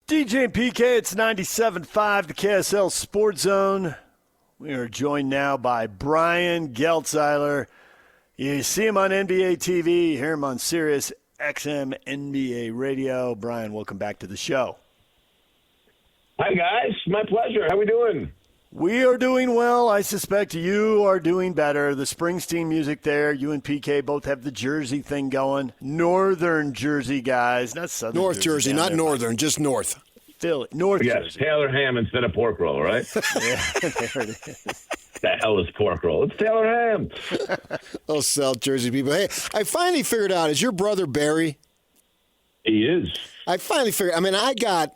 DJ and PK, it's 97.5, the KSL Sports Zone. We are joined now by Brian Geltzeiler. You see him on NBA TV, you hear him on Sirius XM NBA Radio. Brian, welcome back to the show. Hi, guys. My pleasure. How we doing? We are doing well. I suspect you are doing better. The Springsteen music there. You and PK both have the Jersey thing going. Northern Jersey guys, not Southern North Jersey, not there, Northern, just North. Philly, North Jersey. Taylor ham instead of pork roll, right? Yeah, there it is. The hell is pork roll? It's Taylor ham. Oh, South Jersey people. Hey, I finally figured out, is your brother Barry? He is. I finally figured, I got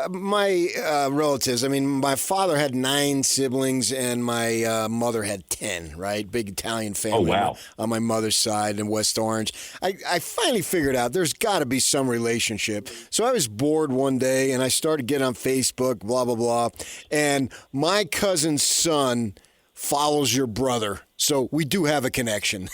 my relatives. My father had 9 siblings and my mother had 10, right? Big Italian family. Oh, wow. On my mother's side in West Orange. I finally figured out there's got to be some relationship. So I was bored one day and I started getting on Facebook, blah, blah, blah. And my cousin's son follows your brother. So we do have a connection.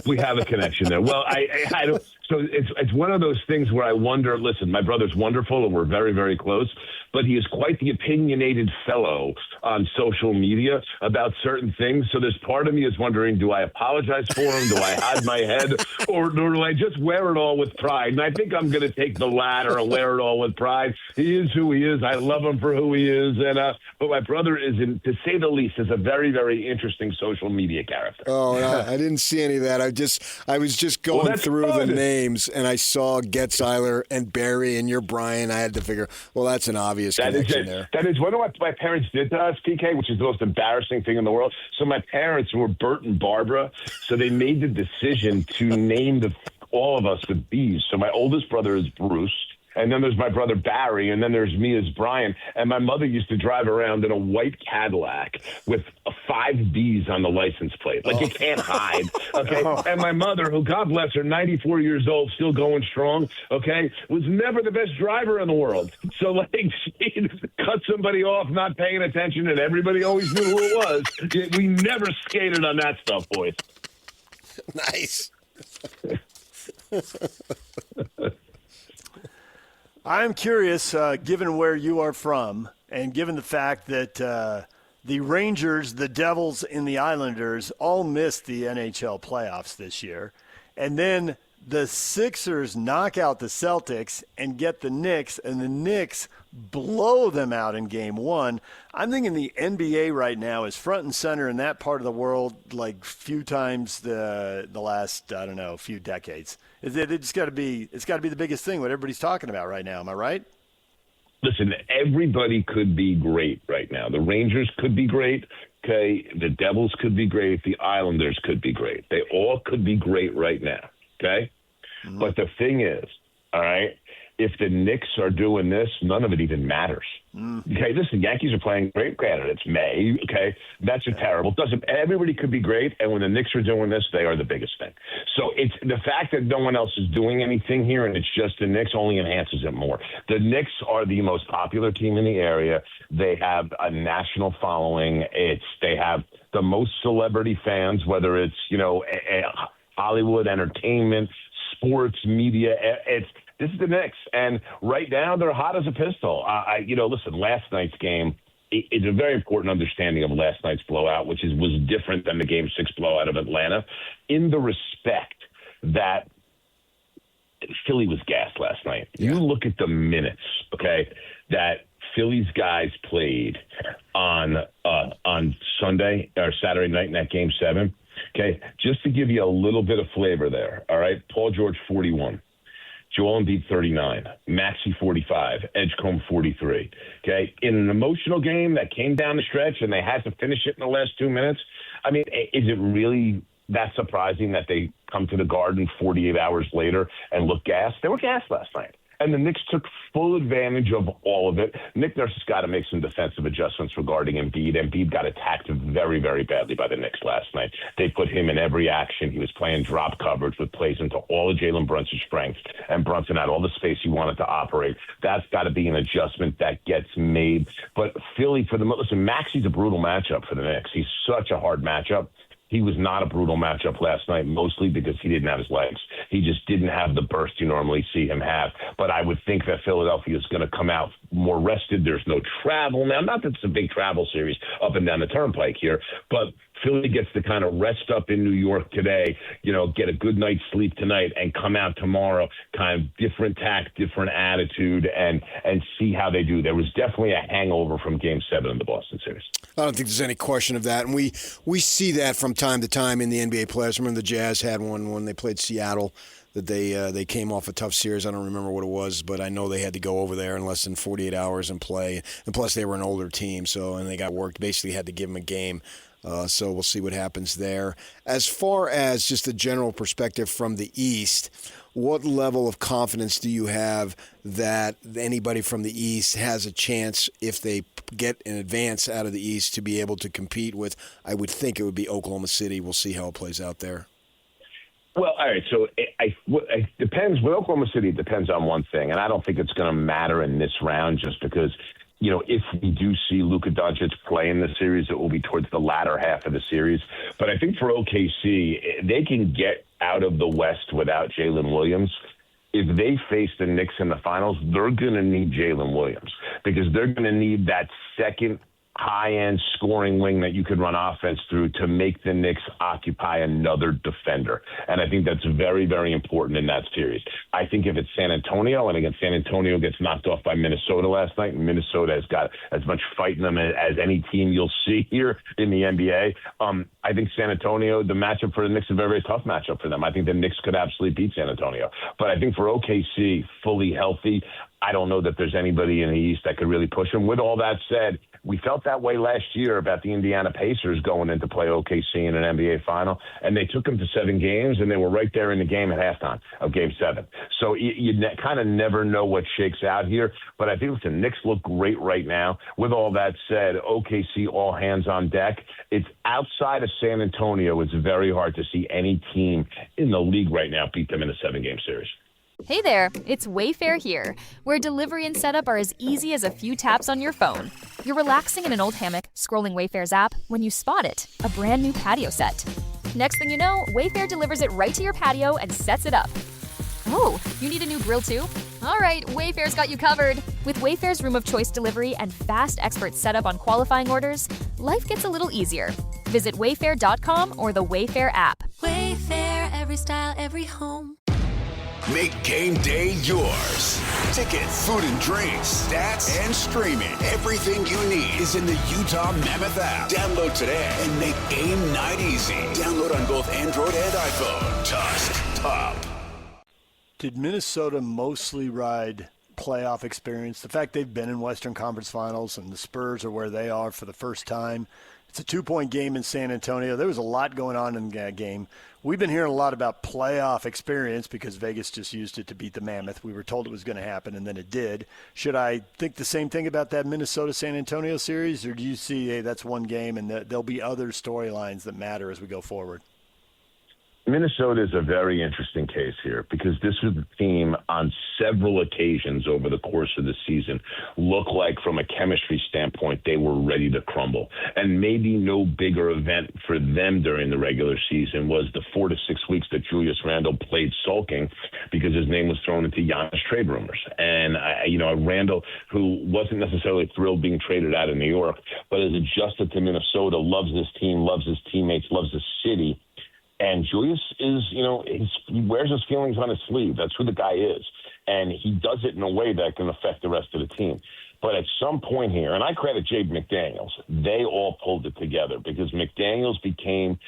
We have a connection there. Well, I don't. So it's one of those things where I wonder, listen, my brother's wonderful and we're very, very close, but he is quite the opinionated fellow on social media about certain things. So there's part of me is wondering, do I apologize for him? Do I hide my head? Or do I just wear it all with pride? And I think I'm going to take the latter and wear it all with pride. He is who he is. I love him for who he is. And but my brother is, to say the least, is a very, very interesting social media character. Oh, no, I didn't see any of that. I was just going through the names, and I saw Geltzeiler and Barry and your Brian. I had to figure, well, that's an obvious connection there. That is one of what my parents did to us, PK, which is the most embarrassing thing in the world. So my parents were Bert and Barbara, so they made the decision to name all of us with B's. So my oldest brother is Bruce. And then there's my brother Barry, and then there's me as Brian. And my mother used to drive around in a white Cadillac with 5 B's on the license plate. Like, you can't hide, okay? And my mother, who, God bless her, 94 years old, still going strong, okay, was never the best driver in the world. So, like, she cut somebody off not paying attention, and everybody always knew who it was. We never skated on that stuff, boys. Nice. I'm curious, given where you are from, and given the fact that the Rangers, the Devils, and the Islanders all missed the NHL playoffs this year, and then the Sixers knock out the Celtics and get the Knicks, and the Knicks blow them out in Game 1. I'm thinking the NBA right now is front and center in that part of the world like few times the last, few decades. It's got to be the biggest thing, what everybody's talking about right now. Am I right? Listen, everybody could be great right now. The Rangers could be great. Okay, the Devils could be great. The Islanders could be great. They all could be great right now. Okay, But the thing is, all right, if the Knicks are doing this, none of it even matters. Okay, listen, Yankees are playing great. Granted, it's May. Okay, that's terrible. Everybody could be great, and when the Knicks are doing this, they are the biggest thing. So it's the fact that no one else is doing anything here, and it's just the Knicks, only enhances it more. The Knicks are the most popular team in the area. They have a national following. They have the most celebrity fans, whether it's Hollywood, entertainment, sports, media. This is the Knicks, and right now they're hot as a pistol. Listen, last night's game, it's a very important understanding of last night's blowout, which was different than the Game 6 blowout of Atlanta, in the respect that Philly was gassed last night. Yeah. You look at the minutes, okay, that Philly's guys played on Sunday or Saturday night in that Game 7. Okay, just to give you a little bit of flavor there, all right? Paul George, 41. Joel Embiid, 39. Maxey, 45. Edgecombe, 43. Okay, in an emotional game that came down the stretch and they had to finish it in the last 2 minutes, is it really that surprising that they come to the Garden 48 hours later and look gassed? They were gassed last night. And the Knicks took full advantage of all of it. Nick Nurse has got to make some defensive adjustments regarding Embiid. Embiid got attacked very, very badly by the Knicks last night. They put him in every action. He was playing drop coverage with plays into all of Jalen Brunson's strengths, and Brunson had all the space he wanted to operate. That's got to be an adjustment that gets made. But Philly, listen, Maxey's a brutal matchup for the Knicks. He's such a hard matchup. He was not a brutal matchup last night, mostly because he didn't have his legs. He just didn't have the burst you normally see him have. But I would think that Philadelphia is going to come out more rested. There's no travel now. Not that it's a big travel series up and down the turnpike here, but Philly gets to kind of rest up in New York today, get a good night's sleep tonight and come out tomorrow, kind of different tact, different attitude, and see how they do. There was definitely a hangover from Game 7 in the Boston series. I don't think there's any question of that. And we see that from time to time in the NBA playoffs. Remember the Jazz had one when they played Seattle that they came off a tough series. I don't remember what it was, but I know they had to go over there in less than 48 hours and play. And plus they were an older team, and they got worked. Basically had to give them a game. So we'll see what happens there. As far as just a general perspective from the East, what level of confidence do you have that anybody from the East has a chance, if they get an advance out of the East, to be able to compete with? I would think it would be Oklahoma City. We'll see how it plays out there. Well, all right, so it depends. With Oklahoma City, it depends on one thing, and I don't think it's going to matter in this round just because – if we do see Luka Doncic play in the series, it will be towards the latter half of the series. But I think for OKC, they can get out of the West without Jalen Williams. If they face the Knicks in the finals, they're going to need Jalen Williams because they're going to need that second high-end scoring wing that you could run offense through to make the Knicks occupy another defender. And I think that's very, very important in that series. I think if it's San Antonio, and again, San Antonio gets knocked off by Minnesota last night, and Minnesota has got as much fight in them as any team you'll see here in the NBA. I think San Antonio, the matchup for the Knicks is a very, very tough matchup for them. I think the Knicks could absolutely beat San Antonio. But I think for OKC, fully healthy, I don't know that there's anybody in the East that could really push them. With all that said, we felt that way last year about the Indiana Pacers going in to play OKC in an NBA final, and they took them to 7 games, and they were right there in the game at halftime of Game 7. So you kind of never know what shakes out here, but I think the Knicks look great right now. With all that said, OKC all hands on deck. It's outside of San Antonio. It's very hard to see any team in the league right now beat them in a 7-game series. Hey there, it's Wayfair here, where delivery and setup are as easy as a few taps on your phone. You're relaxing in an old hammock, scrolling Wayfair's app, when you spot it, a brand new patio set. Next thing you know, Wayfair delivers it right to your patio and sets it up. Oh, you need a new grill too? All right, Wayfair's got you covered. With Wayfair's Room of Choice delivery and fast expert setup on qualifying orders, life gets a little easier. Visit wayfair.com or the Wayfair app. Wayfair, every style, every home. Make game day yours. Tickets, food and drinks, stats, and streaming. Everything you need is in the Utah Mammoth app. Download today and make game night easy. Download on both Android and iPhone. Tusk Top. Did Minnesota mostly ride playoff experience? The fact they've been in Western Conference Finals and the Spurs are where they are for the first time. It's a 2-point game in San Antonio. There was a lot going on in that game. We've been hearing a lot about playoff experience because Vegas just used it to beat the Mammoth. We were told it was going to happen, and then it did. Should I think the same thing about that Minnesota-San Antonio series, or do you see, hey, that's one game and there'll be other storylines that matter as we go forward? Minnesota is a very interesting case here because this was a team on several occasions over the course of the season looked like from a chemistry standpoint they were ready to crumble. And maybe no bigger event for them during the regular season was the 4 to 6 weeks that Julius Randle played sulking because his name was thrown into Giannis trade rumors. And, Randle, who wasn't necessarily thrilled being traded out of New York, but has adjusted to Minnesota, loves this team, loves his teammates, loves the city. And Julius is, he wears his feelings on his sleeve. That's who the guy is. And he does it in a way that can affect the rest of the team. But at some point here, and I credit Jade McDaniels, they all pulled it together because McDaniels became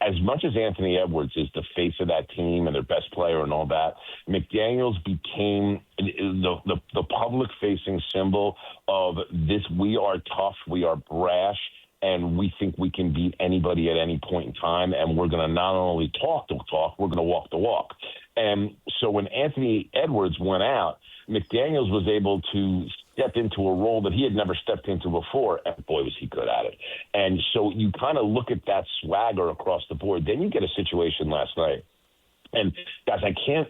as much as Anthony Edwards is the face of that team and their best player and all that, McDaniels became the public-facing symbol of this: we are tough, we are brash, and we think we can beat anybody at any point in time, and we're going to not only talk the talk, we're going to walk the walk. And so when Anthony Edwards went out, McDaniels was able to step into a role that he had never stepped into before, and boy, was he good at it. And so you kind of look at that swagger across the board. Then you get a situation last night, and guys, I can't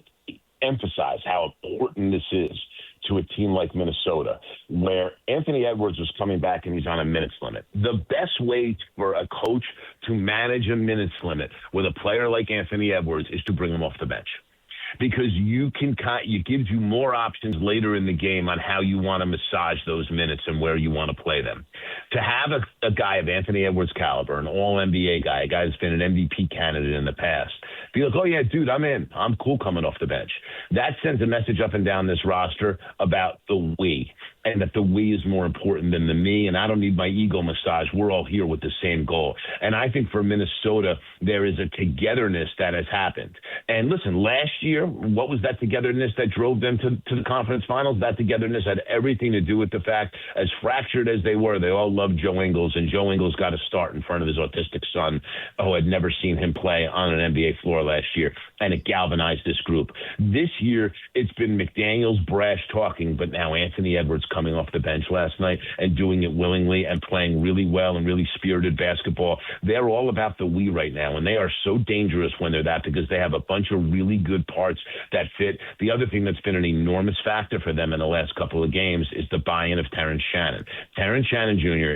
emphasize how important this is to a team like Minnesota, where Anthony Edwards was coming back and he's on a minutes limit. The best way for a coach to manage a minutes limit with a player like Anthony Edwards is to bring him off the bench. Because it gives you more options later in the game on how you want to massage those minutes and where you want to play them. To have a guy of Anthony Edwards' caliber, an all-NBA guy, a guy that's been an MVP candidate in the past, be like, oh, yeah, dude, I'm in. I'm cool coming off the bench. That sends a message up and down this roster about the we, and that the we is more important than the me, and I don't need my ego massage. We're all here with the same goal. And I think for Minnesota, there is a togetherness that has happened. And listen, last year, what was that togetherness that drove them to the conference finals? That togetherness had everything to do with the fact, as fractured as they were, they all loved Joe Ingles, and Joe Ingles got a start in front of his autistic son, who had never seen him play on an NBA floor last year, and it galvanized this group. This year, it's been McDaniels brash talking, but now Anthony Edwards coming off the bench last night and doing it willingly and playing really well and really spirited basketball. They're all about the we right now, and they are so dangerous when they're that, because they have a bunch of really good parts that fit. The other thing that's been an enormous factor for them in the last couple of games is the buy-in of Terrence Shannon. Terrence Shannon Jr.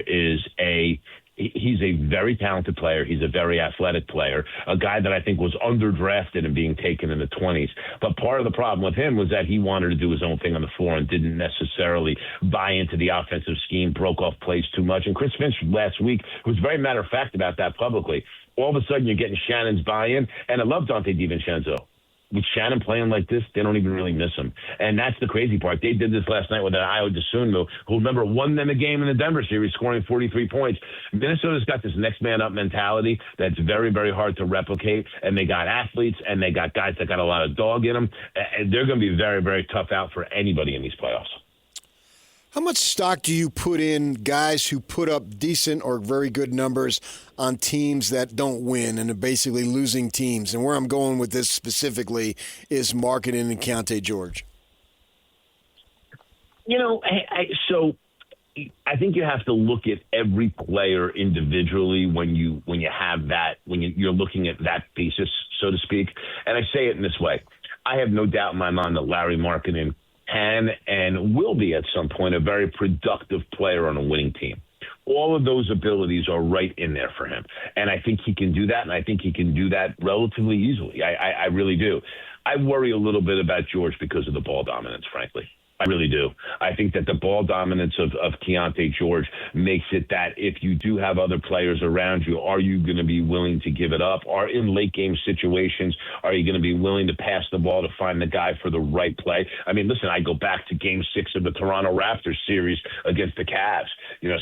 He's a very talented player. He's a very athletic player, a guy that I think was underdrafted and being taken in the 20s. But part of the problem with him was that he wanted to do his own thing on the floor and didn't necessarily buy into the offensive scheme, broke off plays too much. And Chris Finch last week was very matter-of-fact about that publicly. All of a sudden, you're getting Shannon's buy-in, and I love Dante DiVincenzo. With Shannon playing like this, they don't even really miss him. And that's the crazy part. They did this last night with Ayo Dosunmu, who, remember, won them a game in the Denver series, scoring 43 points. Minnesota's got this next man up mentality that's very, very hard to replicate. And they got athletes, and they got guys that got a lot of dog in them. And they're going to be very, very tough out for anybody in these playoffs. How much stock do you put in guys who put up decent or very good numbers on teams that don't win and are basically losing teams? And where I'm going with this specifically is Markkanen and Keontae George. So I think you have to look at every player individually when you're looking at that thesis, so to speak. And I say it in this way. I have no doubt in my mind that Larry Markkanen can and will be at some point a very productive player on a winning team. All of those abilities are right in there for him. And I think he can do that, and I think he can do that relatively easily. I really do. I worry a little bit about George because of the ball dominance, frankly. I really do. I think that the ball dominance of Keontae George makes it that if you do have other players around you, are you going to be willing to give it up? Or in late game situations, are you going to be willing to pass the ball to find the guy for the right play? I mean, listen, I go back to Game 6 of the Toronto Raptors series against the Cavs.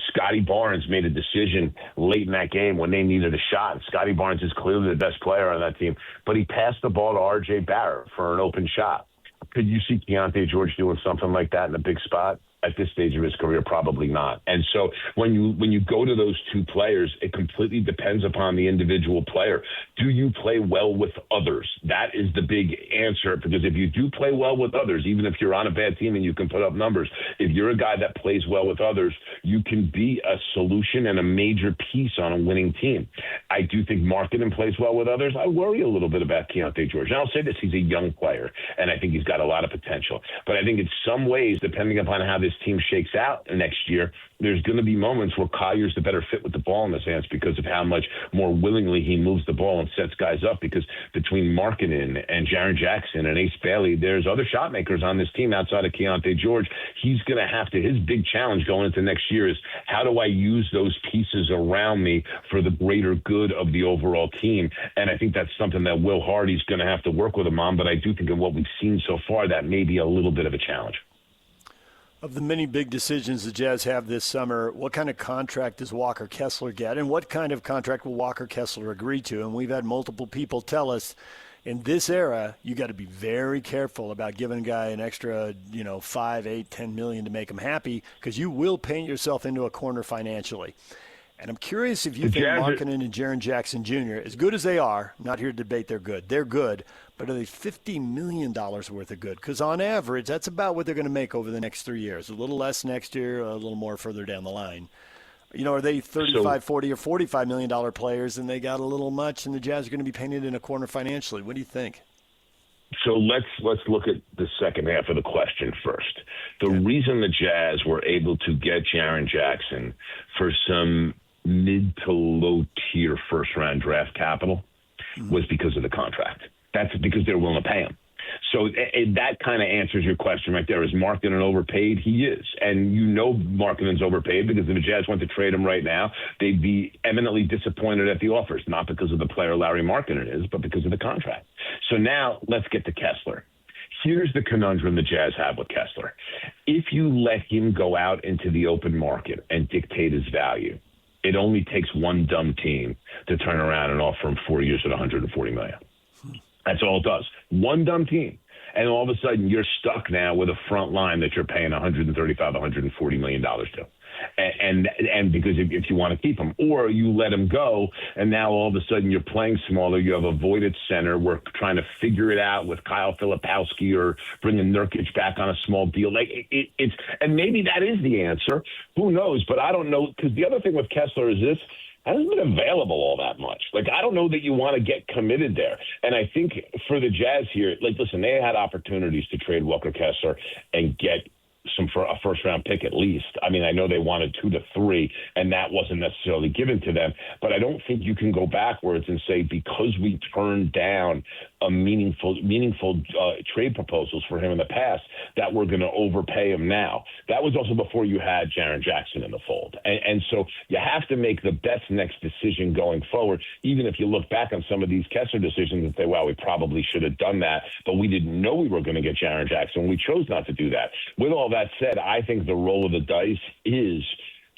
Scotty Barnes made a decision late in that game when they needed a shot. And Scotty Barnes is clearly the best player on that team, but he passed the ball to R.J. Barrett for an open shot. Could you see Keontae George doing something like that in a big spot? At this stage of his career, probably not. And so when you go to those two players, it completely depends upon the individual player. Do you play well with others? That is the big answer, because if you do play well with others, even if you're on a bad team and you can put up numbers, if you're a guy that plays well with others, you can be a solution and a major piece on a winning team. I do think Markkanen plays well with others. I worry a little bit about Keontae George. And I'll say this, he's a young player, and I think he's got a lot of potential. But I think in some ways, depending upon how this team shakes out next year, there's going to be moments where Collier's the better fit with the ball in his hands because of how much more willingly he moves the ball and sets guys up, because between Markkanen and Jaren Jackson and Ace Bailey, there's other shot makers on this team outside of Keontae George. He's going to have to, his big challenge going into next year is, how do I use those pieces around me for the greater good of the overall team? And I think that's something that Will Hardy's going to have to work with him on, but I do think in what we've seen so far, that may be a little bit of a challenge. Of the many big decisions the Jazz have this summer, what kind of contract does Walker Kessler get, and what kind of contract will Walker Kessler agree to? And we've had multiple people tell us, in this era, you got to be very careful about giving a guy an extra, $5, $8, $10 million to make him happy, because you will paint yourself into a corner financially. And I'm curious if you think Markkanen and Jaren Jackson Jr., as good as they are, I'm not here to debate they're good, but are they $50 million worth of good? Because on average, that's about what they're going to make over the next 3 years. A little less next year, a little more further down the line. Are they 35, 40, or $45 million players, and they got a little much, and the Jazz are going to be painted in a corner financially? What do you think? So let's look at the second half of the question first. The reason the Jazz were able to get Jaren Jackson for some mid to low tier first round draft capital was because of the contract. That's because they're willing to pay him. So that kind of answers your question right there. Is Markkanen overpaid? He is. And you know Markkanen's overpaid because if the Jazz went to trade him right now, they'd be eminently disappointed at the offers, not because of the player Larry Markkanen is, but because of the contract. So now let's get to Kessler. Here's the conundrum the Jazz have with Kessler. If you let him go out into the open market and dictate his value, it only takes one dumb team to turn around and offer him 4 years at $140 million. That's all it does. One dumb team. And all of a sudden, you're stuck now with a front line that you're paying $135, $140 million to. And because if you want to keep him, or you let him go, and now all of a sudden you're playing smaller, you have a voided center. We're trying to figure it out with Kyle Filipowski or bringing Nurkic back on a small deal. Like it's and maybe that is the answer. Who knows? But I don't know, because the other thing with Kessler is this. Hasn't been available all that much. Like, I don't know that you want to get committed there. And I think for the Jazz here, like, listen, they had opportunities to trade Walker Kessler and get for a first-round pick at least. I mean, I know they wanted 2 to 3, and that wasn't necessarily given to them. But I don't think you can go backwards and say because we turned down a meaningful trade proposals for him in the past that we're going to overpay him now. That was also before you had Jaren Jackson in the fold. And so you have to make the best next decision going forward, even if you look back on some of these Kessler decisions and say, well, we probably should have done that, but we didn't know we were going to get Jaren Jackson. We chose not to do that. With all that said, I think the roll of the dice is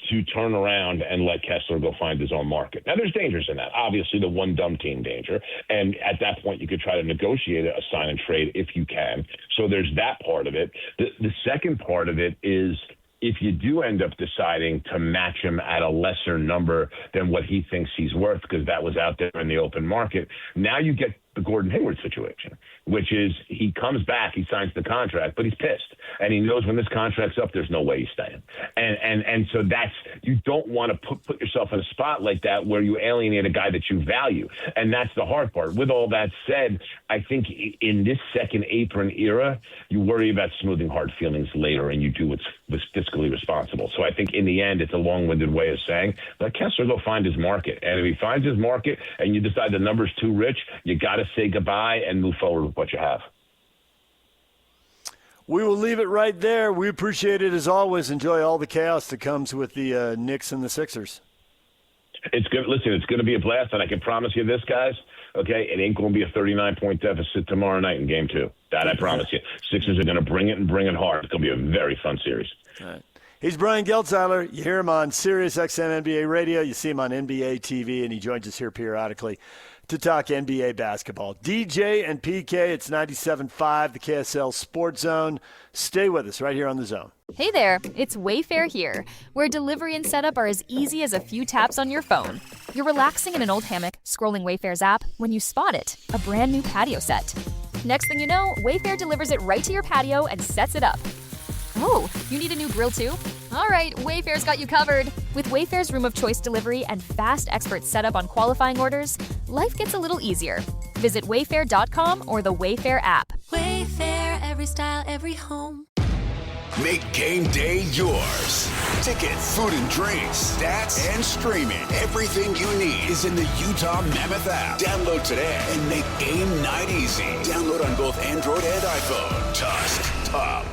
to turn around and let Kessler go find his own market. Now, there's dangers in that. Obviously, the one dumb team danger. And at that point, you could try to negotiate a sign and trade if you can. So there's that part of it. The second part of it is if you do end up deciding to match him at a lesser number than what he thinks he's worth, because that was out there in the open market, now you get the Gordon Hayward situation, which is he comes back, he signs the contract, but he's pissed. And he knows when this contract's up, there's no way he's staying. And so that's, you don't want to put yourself in a spot like that where you alienate a guy that you value. And that's the hard part. With all that said, I think in this second apron era, you worry about smoothing hard feelings later and you do what's fiscally responsible. So I think in the end, it's a long-winded way of saying, let Kessler go find his market. And if he finds his market and you decide the number's too rich, you got to say goodbye and move forward with what you have. We will leave it right there. We appreciate it as always. Enjoy all the chaos that comes with the Knicks and the Sixers. It's good. Listen, it's going to be a blast, and I can promise you this, guys. Okay, it ain't going to be a 39-point deficit tomorrow night in Game 2. That I promise you. Sixers are going to bring it and bring it hard. It's going to be a very fun series. All right. He's Brian Geltzeiler. You hear him on Sirius XM NBA Radio. You see him on NBA TV, and he joins us here periodically to talk NBA basketball. DJ and PK, it's 97.5, the KSL Sports Zone. Stay with us right here on The Zone. Hey there, it's Wayfair here, where delivery and setup are as easy as a few taps on your phone. You're relaxing in an old hammock, scrolling Wayfair's app, when you spot it, a brand new patio set. Next thing you know, Wayfair delivers it right to your patio and sets it up. Oh, you need a new grill too? All right, Wayfair's got you covered. With Wayfair's Room of Choice delivery and fast expert setup on qualifying orders, life gets a little easier. Visit wayfair.com or the Wayfair app. Wayfair, every style, every home. Make game day yours. Tickets, food and drinks, stats, and streaming. Everything you need is in the Utah Mammoth app. Download today and make game night easy. Download on both Android and iPhone. Tusk Top.